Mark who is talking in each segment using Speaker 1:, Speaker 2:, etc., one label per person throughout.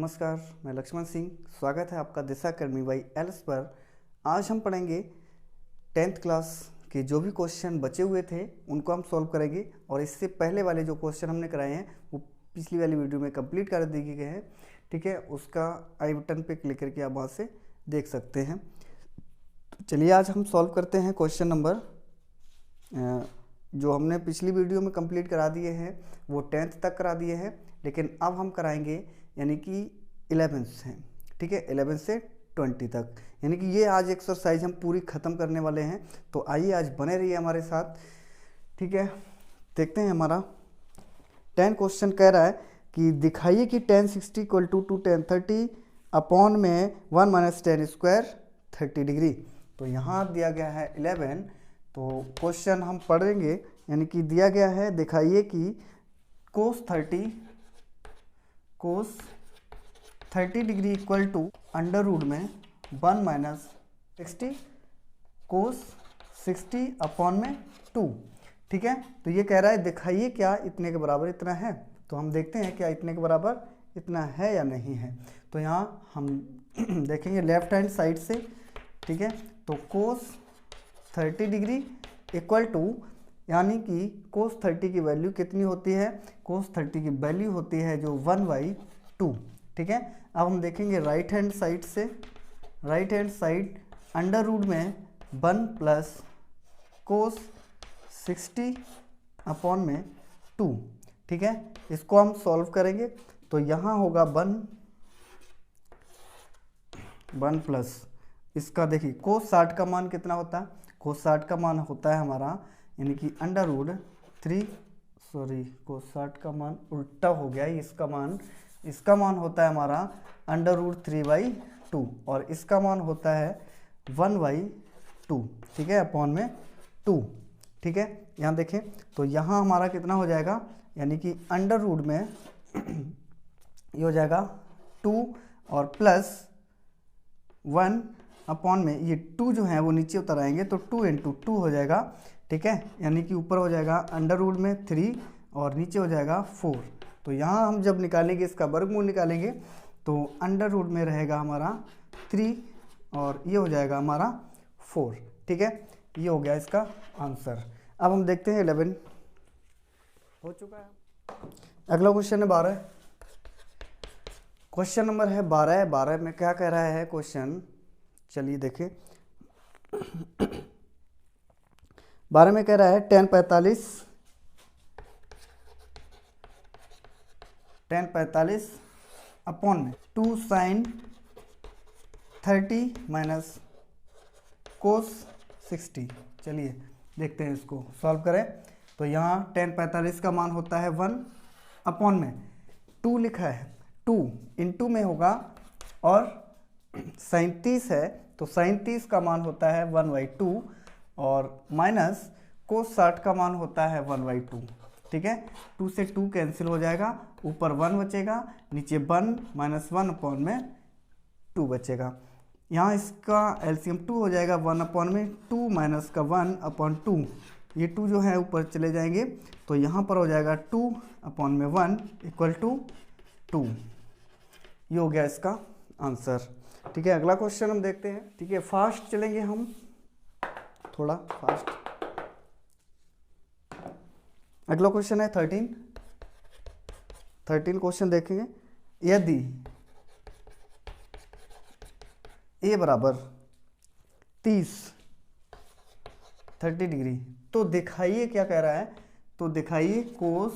Speaker 1: नमस्कार, मैं लक्ष्मण सिंह। स्वागत है आपका दिशा अकेडमी बाई एल्स पर। आज हम पढ़ेंगे 10th क्लास के जो भी क्वेश्चन बचे हुए थे उनको हम सॉल्व करेंगे। और इससे पहले वाले जो क्वेश्चन हमने कराए हैं वो पिछली वाली वीडियो में कंप्लीट कर दिए गए हैं। ठीक है, उसका आई बटन पे क्लिक करके आप वहाँ से देख सकते हैं। तो चलिए आज हम सॉल्व करते हैं क्वेश्चन नंबर जो हमने पिछली वीडियो में कंप्लीट करा दिए हैं वो 10th तक करा दिए हैं, लेकिन अब हम कराएंगे यानी कि 11 से। ठीक है, 11 से 20 तक, यानी कि ये आज एक्सरसाइज हम पूरी ख़त्म करने वाले हैं। तो आइए आज बने रहिए हमारे साथ। ठीक है, देखते हैं। हमारा 10 क्वेश्चन कह रहा है कि दिखाइए कि tan 60 equal to tan 30 upon में 1 माइनस tan स्क्वायर 30 डिग्री। तो यहाँ दिया गया है 11। तो क्वेश्चन हम पढ़ेंगे, यानी कि दिया गया है दिखाइए कि cos 30 degree equal to under root में 1 माइनस 60 cos 60 अपॉन में 2। ठीक है, तो ये कह रहा है दिखाइए क्या इतने के बराबर इतना है। तो हम देखते हैं क्या इतने के बराबर इतना है या नहीं है। तो यहाँ हम देखेंगे लेफ्ट हैंड साइड से। ठीक है, तो cos 30 डिग्री इक्वल टू, यानी कि cos 30 की वैल्यू कितनी होती है। cos 30 की वैल्यू होती है जो 1/2। ठीक है, अब हम देखेंगे राइट हैंड साइड से। Right hand side under root में 1 प्लस cos 60 अपॉन में 2। ठीक है, इसको हम सॉल्व करेंगे। तो यहाँ होगा 1 प्लस इसका, देखिए cos 60 का मान कितना होता है। cos 60 का मान होता है हमारा, यानी कि अंडर रूट 3, cos 60 का मान उल्टा हो गया। इसका मान होता है हमारा अंडर रूट 3/2 और इसका मान होता है 1/2। ठीक है, अपॉन में 2। ठीक है, यहाँ देखें तो यहाँ हमारा कितना हो जाएगा, यानी कि अंडर रूट में ये हो जाएगा 2 और प्लस 1 अपॉन में ये 2 जो है वो नीचे उतर आएंगे तो 2 × 2 हो जाएगा। ठीक है, यानी कि ऊपर हो जाएगा अंडर रूट में 3 और नीचे हो जाएगा 4। तो यहाँ हम जब निकालेंगे इसका वर्गमूल निकालेंगे तो अंडर रूट में रहेगा हमारा 3 और ये हो जाएगा हमारा 4। ठीक है, ये हो गया इसका आंसर। अब हम देखते हैं 11 हो चुका है। अगला क्वेश्चन है 12। क्वेश्चन नंबर है 12 में क्या कह रहा है क्वेश्चन, चलिए देखें। 12 में कह रहा है tan 45 अपॉन में 2 sin 30 माइनस cos 60। चलिए देखते हैं, इसको सॉल्व करें। तो यहाँ tan 45 का मान होता है 1 अपॉन में 2 लिखा है, 2 × में होगा और sin 30 है तो sin 30 का मान होता है 1/2 और माइनस cos 60 का मान होता है 1/2। ठीक है, 2 से 2 कैंसिल हो जाएगा, ऊपर 1 बचेगा, नीचे 1 माइनस 1 अपॉन में 2 बचेगा। यहाँ इसका एलसीएम 2 हो जाएगा, 1 अपॉन में 2 माइनस का 1 अपॉन 2, ये 2 जो है ऊपर चले जाएंगे तो यहाँ पर हो जाएगा 2 अपॉन में 1 इक्वल टू 2। ये हो गया इसका आंसर। ठीक है, अगला क्वेश्चन हम देखते हैं। ठीक है, फास्ट चलेंगे हम, थोड़ा फास्ट। अगला क्वेश्चन है 13 क्वेश्चन देखेंगे। यदि a बराबर 30 डिग्री तो दिखाइए, क्या कह रहा है, तो दिखाइए cos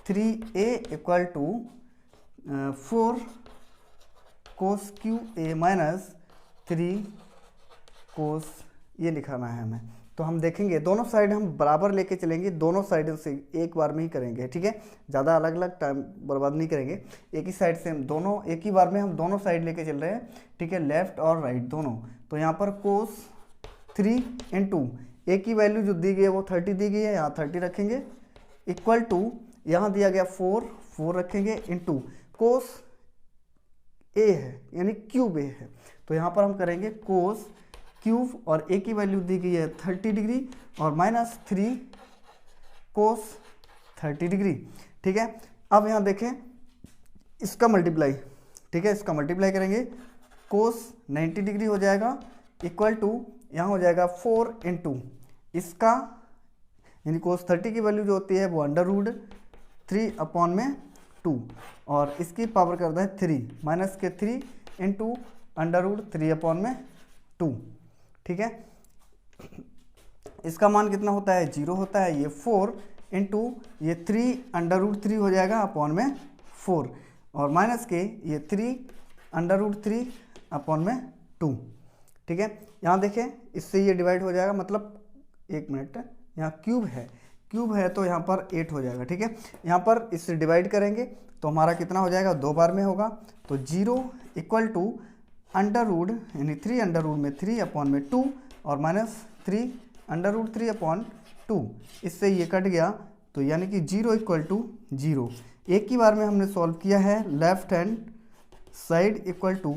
Speaker 1: 3a equal to 4 cos QA minus 3 cos, ये लिखाना है हमें। तो हम देखेंगे दोनों साइड हम बराबर लेके चलेंगे, दोनों साइड से एक बार में ही करेंगे। ठीक है, ज़्यादा अलग अलग टाइम बर्बाद नहीं करेंगे, एक ही साइड से हम दोनों, एक ही बार में हम दोनों साइड लेके चल रहे हैं। ठीक है, लेफ्ट और राइट दोनों। तो यहाँ पर cos 3 × a की वैल्यू जो दी गई है वो 30 दी गई है, यहाँ 30 रखेंगे इक्वल टू, यहाँ दिया गया 4 रखेंगे इंटू cos a है यानी क्यूब a है। तो यहाँ पर हम करेंगे cos क्यूब और a की वैल्यू दी गई है 30 डिग्री और माइनस 3 cos 30 डिग्री। ठीक है, अब यहाँ देखें इसका मल्टीप्लाई ठीक है, इसका मल्टीप्लाई करेंगे, कोस 90 डिग्री हो जाएगा इक्वल टू, यहाँ हो जाएगा 4 इंटू इसका, यानी कोस 30 की वैल्यू जो होती है वो अंडर रूट 3 अपॉन में 2, और इसकी पावर करता है 3 माइनस के 3 इंटू अंडर रूट 3 अपॉन में 2। ठीक है, इसका मान कितना होता है, 0 होता है। ये 4 इंटू ये 3 अंडर रूट 3 हो जाएगा अपॉन में 4, और माइनस के ये 3 अंडर रूट 3 अपॉन में 2। ठीक है, यहाँ देखें इससे ये डिवाइड हो जाएगा, मतलब 1 मिनट, यहाँ क्यूब है तो यहाँ पर 8 हो जाएगा। ठीक है, यहाँ पर इससे डिवाइड करेंगे तो हमारा कितना हो जाएगा, 2 बार में होगा, तो 0 इक्वल टू अंडर रूट, यानी 3 अंडर रूट में 3 अपॉन में 2, और माइनस 3 अंडर रूट 3 अपॉन 2, इससे ये कट गया, तो यानी कि 0 इक्वल टू 0। एक ही बार में हमने सॉल्व किया है, left hand side equal to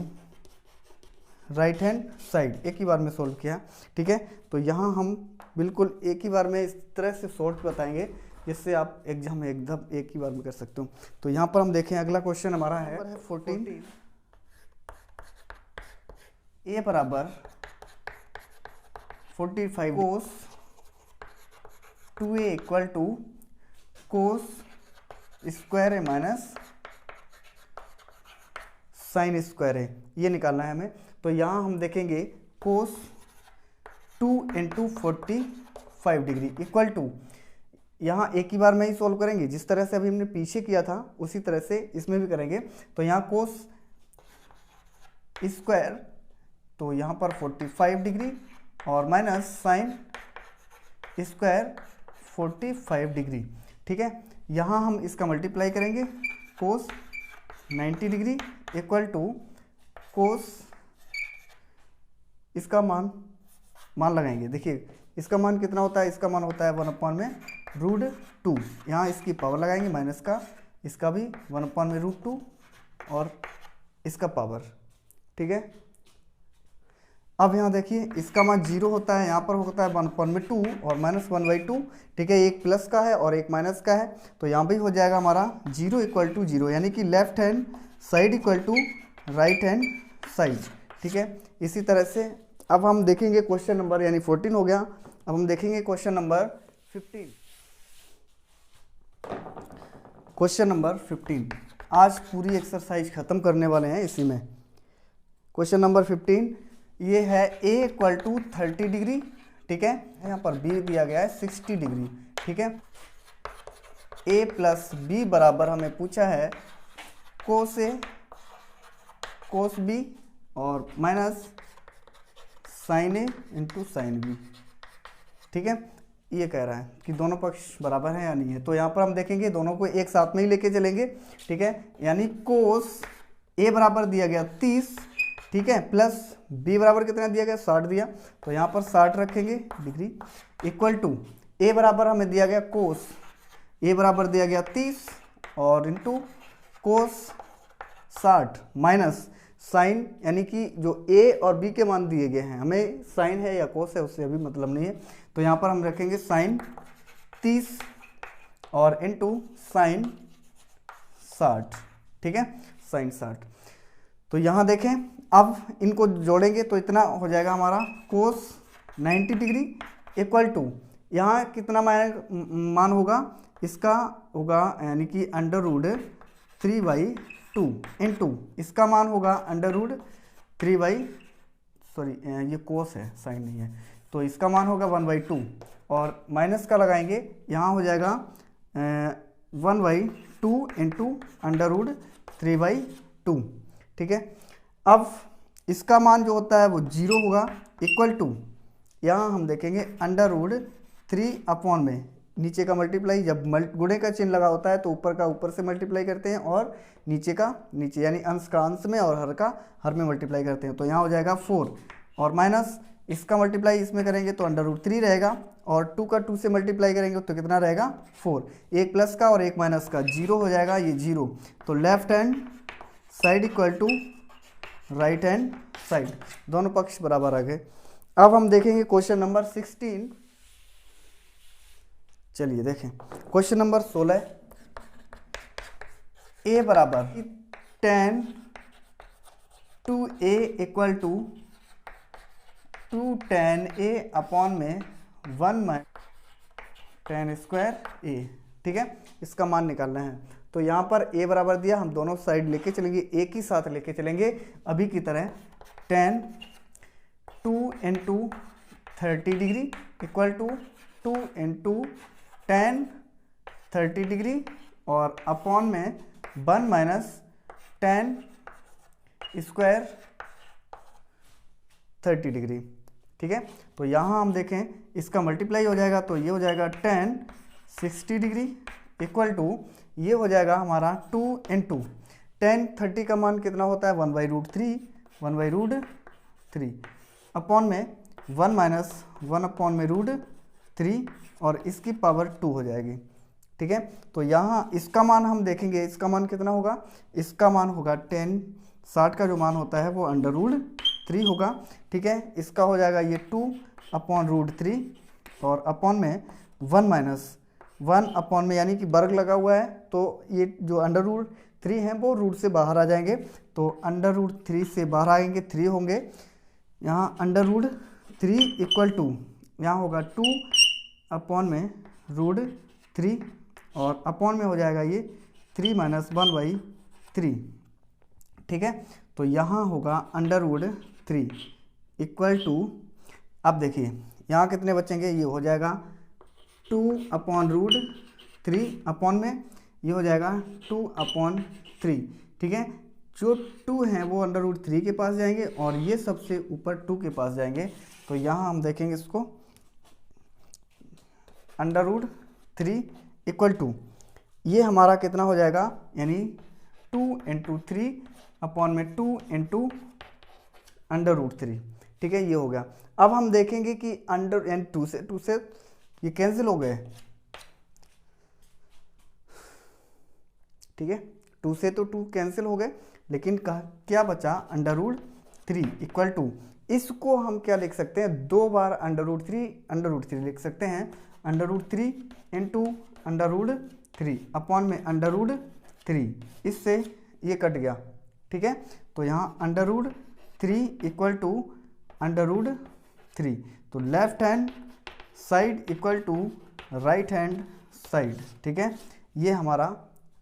Speaker 1: right hand side, एक ही बार में सॉल्व किया। ठीक है, तो यहाँ हम बिल्कुल एक ही बार में इस तरह से सॉल्व बताएंगे जिससे आप एग्जाम में एकदम एक ही बार में कर सकते हो। तो यहाँ पर हम देखें, अगला क्वेश्चन हमारा है 14, ए बराबर 45 cos 2a equal to cos square A minus sine square A, ये निकालना है हमें। तो यहाँ हम देखेंगे cos 2 into 45 degree equal to, यहाँ एक ही बार में ही सॉल्व करेंगे, जिस तरह से अभी हमने पीछे किया था उसी तरह से इसमें भी करेंगे। तो यहाँ कोस स्क्वायर, तो यहाँ पर 45 डिग्री और माइनस साइन स्क्वायर 45 डिग्री। ठीक है, यहाँ हम इसका मल्टीप्लाई करेंगे, कोस 90 डिग्री इक्वल टू कोस, इसका मान लगाएंगे। देखिए इसका मान कितना होता है, इसका मान होता है 1 अपॉन में रूट 2, यहाँ इसकी पावर लगाएंगे माइनस का, इसका भी 1 अपॉन में रूट 2 और इसका पावर। ठीक है, अब यहाँ देखिए इसका मान 0 होता है, यहाँ पर होता है 1 अपॉन में 2 और माइनस 1/2। ठीक है, एक प्लस का है और एक माइनस का है, तो यहाँ भी हो जाएगा हमारा 0 इक्वल टू 0, यानी कि left hand side equal to right hand side. ठीक है, इसी तरह से अब हम देखेंगे क्वेश्चन नंबर, यानी 14 हो गया। अब हम देखेंगे क्वेश्चन नंबर 15। क्वेश्चन नंबर 15, आज पूरी एक्सरसाइज खत्म करने वाले हैं इसी में। क्वेश्चन नंबर 15 ये है a इक्वल टू 30 डिग्री। ठीक है, यहाँ पर b दिया गया है 60 डिग्री। ठीक है, a प्लस b बराबर हमें पूछा है कोस a कोस b और minus sine a into sine b। ठीक है, ये कह रहा है कि दोनों पक्ष बराबर है या नहीं है, तो यहाँ पर हम देखेंगे दोनों को एक साथ में ही लेके चलेंगे। ठीक है, यानी कोस a बराबर दिया गया 30, ठीक है, प्लस b बराबर कितना दिया गया, 60 दिया, तो यहाँ पर 60 रखेंगे डिग्री इक्वल टू a बराबर हमें दिया गया कोस, a बराबर दिया गया 30 और इंटू कोस 60 माइनस साइन, यानी कि जो a और b के मान दिए गए हैं, हमें साइन है या कोस है उससे अभी मतलब नहीं है, तो यहाँ पर हम रखेंगे साइन 30 और इंटू साइन 60। ठीक है, साइन 60। तो यहाँ देखें, अब इनको जोड़ेंगे तो इतना हो जाएगा हमारा कोस 90 डिग्री इक्वल टू, यहाँ कितना मान होगा, इसका होगा यानी कि अंडर रूट 3/2 इंटू इसका मान होगा अंडर रूट 3 सॉरी ये कोस है, साइन नहीं है, तो इसका मान होगा 1/2 और माइनस का लगाएंगे, यहाँ हो जाएगा 1/2 इंटू अंडर रूट 3/2। ठीक है, अब इसका मान जो होता है वो 0 होगा इक्वल टू, यहाँ हम देखेंगे अंडर रूट 3 अपॉन में नीचे का मल्टीप्लाई, जब गुणे का चिन्ह लगा होता है तो ऊपर का ऊपर से मल्टीप्लाई करते हैं और नीचे का नीचे, यानी अंश का अंश में और हर का हर में मल्टीप्लाई करते हैं, तो यहाँ हो जाएगा 4 और माइनस इसका मल्टीप्लाई इसमें करेंगे तो अंडर रूट 3 रहेगा और 2 का 2 से मल्टीप्लाई करेंगे तो कितना रहेगा 4, एक प्लस का और एक माइनस का, 0 हो जाएगा ये 0, तो left hand side equal to right hand side, दोनों पक्ष बराबर आ गए। अब हम देखेंगे क्वेश्चन नंबर 16। चलिए देखें क्वेश्चन नंबर 16, a बराबर tan 2a equal to 2 tan a upon में 1 tan स्क्वायर a। ठीक है, इसका मान निकालना है। तो यहाँ पर a बराबर दिया, हम दोनों साइड लेके चलेंगे, एक ही साथ लेके चलेंगे अभी की तरह। tan 2 into 30 degree equal to 2 into tan 30 degree और अपॉन में 1 माइनस tan स्क्वायर 30 डिग्री। ठीक है, तो यहाँ हम देखें इसका मल्टीप्लाई हो जाएगा, तो ये हो जाएगा tan 60 डिग्री इक्वल टू ये हो जाएगा हमारा 2 इंटू tan 30 का मान कितना होता है 1/√3, 1/√3 अपॉन में 1 माइनस 1 अपॉन में √3 और इसकी पावर 2 हो जाएगी। ठीक है, तो यहाँ इसका मान हम देखेंगे, इसका मान कितना होगा, इसका मान होगा tan 60 का जो मान होता है वो √3 होगा। ठीक है, इसका हो जाएगा ये 2 अपॉन √3 और अपॉन में 1 माइनस 1 अपॉन में, यानी कि वर्ग लगा हुआ है तो ये जो √3 हैं वो रूट से बाहर आ जाएंगे, तो √3 से बाहर आएंगे 3 होंगे। यहाँ √3 इक्वल टू यहाँ होगा 2 अपॉन में √3 और अपॉन में हो जाएगा ये 3 माइनस 1/3। ठीक है, तो यहाँ होगा √3 इक्वल टू, अब देखिए यहाँ कितने बचेंगे, ये हो जाएगा 2 अपॉन √3 अपॉन में ये हो जाएगा 2 अपॉन 3। ठीक है, जो 2 हैं वो √3 के पास जाएंगे और ये सबसे ऊपर 2 के पास जाएंगे। तो यहाँ हम देखेंगे इसको √3 इक्वल टू ये हमारा कितना हो जाएगा, यानी 2 इंटू 3 अपॉन में 2 इंटू √3। ठीक है, ये हो गया। अब हम देखेंगे कि यानी 2 से ये कैंसिल हो गए। ठीक है, 2 से तो 2 कैंसिल हो गए, लेकिन क्या बचा √3 इक्वल टू, इसको हम क्या लिख सकते हैं, 2 बार √3 लिख सकते हैं, √3 इंटू √3 अपॉन में √3, इससे ये कट गया। ठीक है, तो यहाँ √3 इक्वल टू √3, तो left hand side equal to right hand side. ठीक है, ये हमारा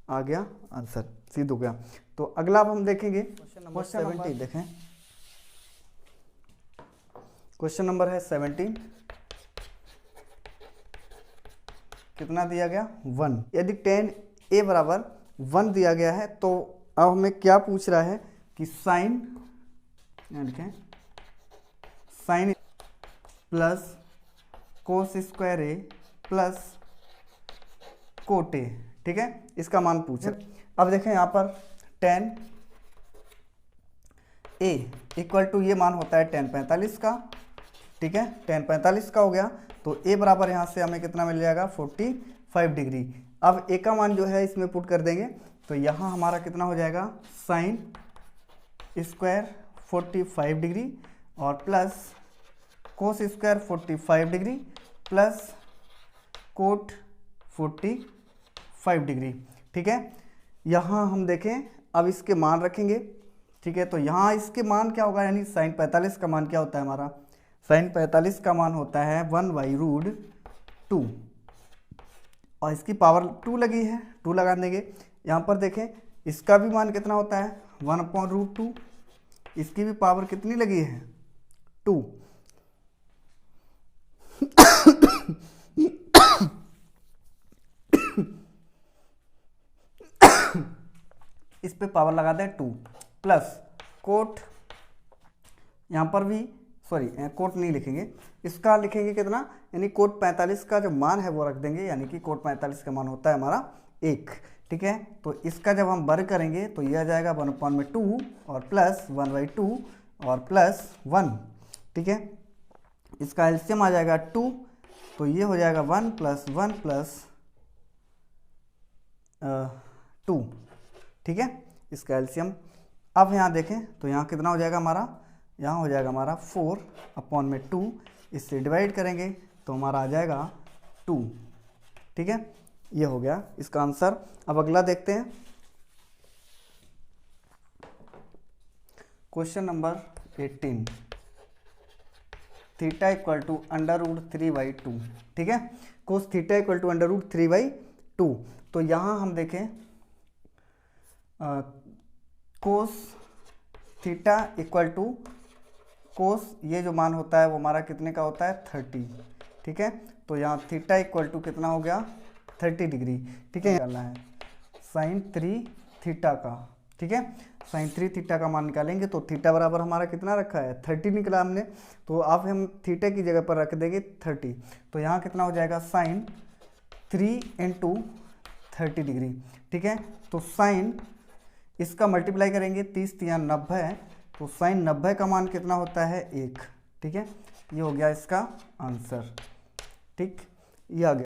Speaker 1: आ गया आंसर, सिद्ध हो गया। तो अगला अब हम देखेंगे क्वेश्चन नंबर 17। देखें क्वेश्चन नंबर है 17, कितना दिया गया 1। यदि tan a बराबर 1 दिया गया है तो अब हमें क्या पूछ रहा है कि साइन, लिखें sine plus cos square A plus cot A. ठीक है, इसका मान पूछे। अब देखें यहाँ पर tan a इक्वल टू ये मान होता है tan 45 का। ठीक है, tan 45 का हो गया, तो a बराबर यहाँ से हमें कितना मिल जाएगा 45 डिग्री। अब a का मान जो है इसमें पुट कर देंगे, तो यहाँ हमारा कितना हो जाएगा साइन स्क्वायर 45 डिग्री और plus cos square 45 degree plus coat 45 degree. ठीक है, यहाँ हम देखें अब इसके मान रखेंगे। ठीक है, तो यहाँ इसके मान क्या होगा, यानी साइन 45 का मान क्या होता है हमारा, साइन 45 का मान होता है 1/√2 और इसकी पावर 2 लगी है, 2 लगा देंगे। यहाँ पर देखें इसका भी मान कितना होता है 1/√2, इसकी भी पावर कितनी लगी है 2। इस पे पावर लगा दें 2 प्लस कोट, यहाँ पर भी सॉरी कोट नहीं लिखेंगे, इसका लिखेंगे कितना, यानी कोट 45 का जो मान है वो रख देंगे, यानी कि कोट 45 का मान होता है हमारा 1। ठीक है, तो इसका जब हम वर्ग करेंगे तो ये आ जाएगा 1/2 और प्लस 1/2 और प्लस 1। ठीक है, इसका एलसीएम आ जाएगा 2, तो ये हो जाएगा 1 + 1 + 2। ठीक है, इसका एलसीएम। अब यहाँ देखें तो यहाँ कितना हो जाएगा हमारा, यहाँ हो जाएगा हमारा 4/2, इससे डिवाइड करेंगे तो हमारा आ जाएगा 2। ठीक है, ये हो गया इसका आंसर। अब अगला देखते हैं। Question number 18, theta equal to √3/2, ठीक है। Cos theta equal to √3/2। तो यहाँ हम देखें cos theta equal to cos, ये जो मान होता है वो हमारा कितने का होता है 30, ठीक है। तो यहाँ थीटा इक्वल टू कितना हो गया 30 डिग्री, ठीक है। निकालना है साइन 3 थीटा का, ठीक है। साइन 3 थीटा का मान निकालेंगे तो थीटा बराबर हमारा कितना रखा है 30 निकला हमने, तो अब हम थीटा की जगह पर रख देंगे 30। तो यहाँ कितना हो जाएगा साइन 3 × 30 डिग्री, ठीक है। तो साइन इसका मल्टीप्लाई करेंगे 30 × 90, तो साइन 90 का मान कितना होता है 1, ठीक है। ये हो गया इसका आंसर, ठीक, ये आ गया।